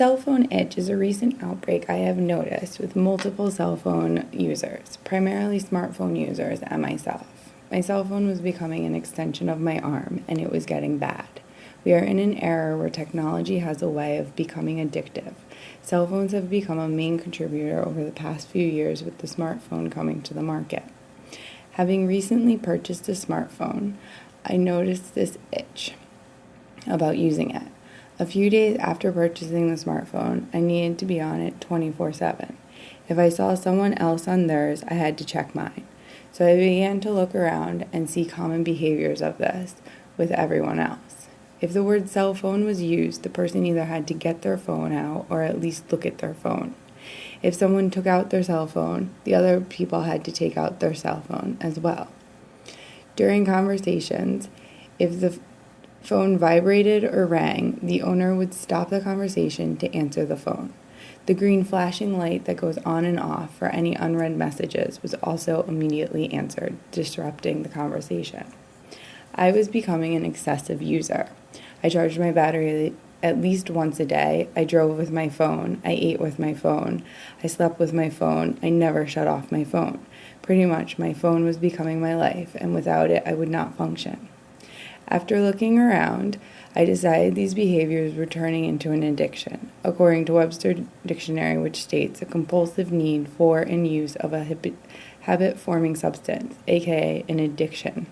Cell phone itch is a recent outbreak I have noticed with multiple cell phone users, primarily smartphone users and myself. My cell phone was becoming an extension of my arm, and it was getting bad. We are in an era where technology has a way of becoming addictive. Cell phones have become a main contributor over the past few years with the smartphone coming to the market. Having recently purchased a smartphone, I noticed this itch about using it. A few days after purchasing the smartphone, I needed to be on it 24/7. If I saw someone else on theirs, I had to check mine. So I began to look around and see common behaviors of this with everyone else. If the word cell phone was used, the person either had to get their phone out or at least look at their phone. If someone took out their cell phone, the other people had to take out their cell phone as well. During conversations, if the phone vibrated or rang, the owner would stop the conversation to answer the phone. The green flashing light that goes on and off for any unread messages was also immediately answered, disrupting the conversation. I was becoming an excessive user. I charged my battery at least once a day. I drove with my phone. I ate with my phone. I slept with my phone. I never shut off my phone. Pretty much, my phone was becoming my life, and without it, I would not function. After looking around, I decided these behaviors were turning into an addiction, according to Webster Dictionary, which states a compulsive need for and use of a habit-forming substance, aka an addiction.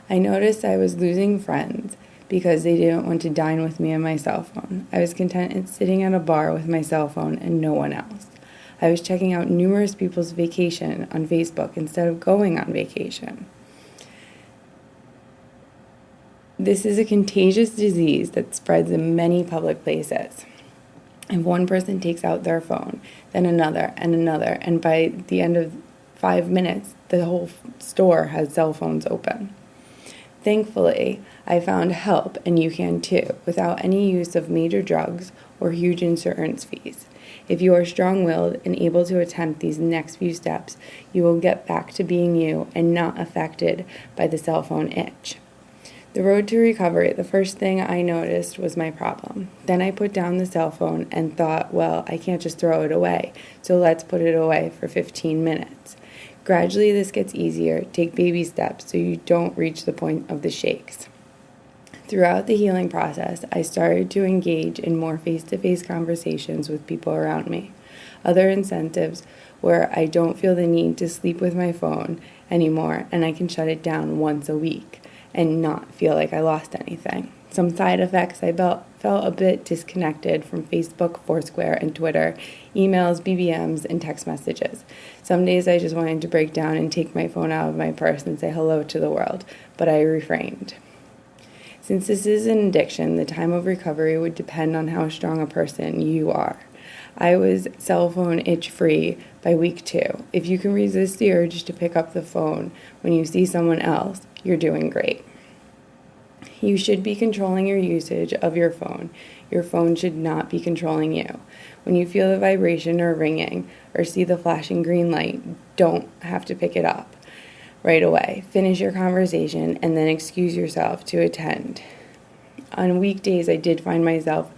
I noticed I was losing friends because they didn't want to dine with me on my cell phone. I was content in sitting at a bar with my cell phone and no one else. I was checking out numerous people's vacation on Facebook instead of going on vacation. This is a contagious disease that spreads in many public places. If one person takes out their phone, then another, and by the end of 5 minutes, the whole store has cell phones open. Thankfully, I found help, and you can too, without any use of major drugs or huge insurance fees. If you are strong-willed and able to attempt these next few steps, you will get back to being you and not affected by the cell phone itch. The road to recovery, the first thing I noticed was my problem. Then I put down the cell phone and thought, well, I can't just throw it away, so let's put it away for 15 minutes. Gradually, this gets easier. Take baby steps so you don't reach the point of the shakes. Throughout the healing process, I started to engage in more face-to-face conversations with people around me. Other incentives where I don't feel the need to sleep with my phone anymore, and I can shut it down once a week and not feel like I lost anything. Some side effects, I felt a bit disconnected from Facebook, Foursquare, and Twitter, emails, BBMs, and text messages. Some days I just wanted to break down and take my phone out of my purse and say hello to the world, but I refrained. Since this is an addiction, the time of recovery would depend on how strong a person you are. I was cell phone itch-free by week 2. If you can resist the urge to pick up the phone when you see someone else, you're doing great. You should be controlling your usage of your phone. Your phone should not be controlling you. When you feel the vibration or ringing or see the flashing green light, don't have to pick it up right away. Finish your conversation and then excuse yourself to attend. On weekdays, I did find myself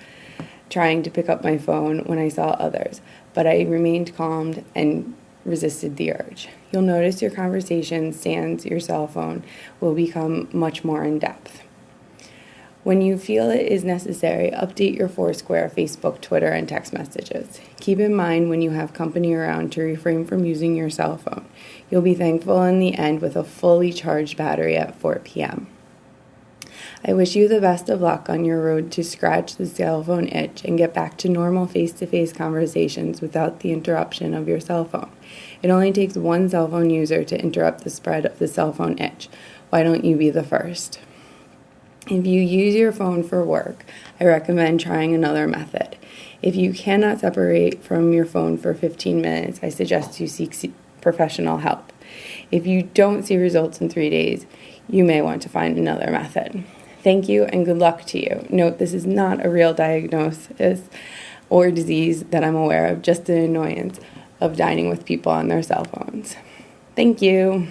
trying to pick up my phone when I saw others, but I remained calm and resisted the urge. You'll notice your conversation sans your cell phone will become much more in depth. When you feel it is necessary, update your Foursquare, Facebook, Twitter, and text messages. Keep in mind when you have company around to refrain from using your cell phone. You'll be thankful in the end with a fully charged battery at 4 p.m. I wish you the best of luck on your road to scratch the cell phone itch and get back to normal face-to-face conversations without the interruption of your cell phone. It only takes one cell phone user to interrupt the spread of the cell phone itch. Why don't you be the first? If you use your phone for work, I recommend trying another method. If you cannot separate from your phone for 15 minutes, I suggest you seek professional help. If you don't see results in 3 days, you may want to find another method. Thank you and good luck to you. Note, this is not a real diagnosis or disease that I'm aware of, just an annoyance of dining with people on their cell phones. Thank you.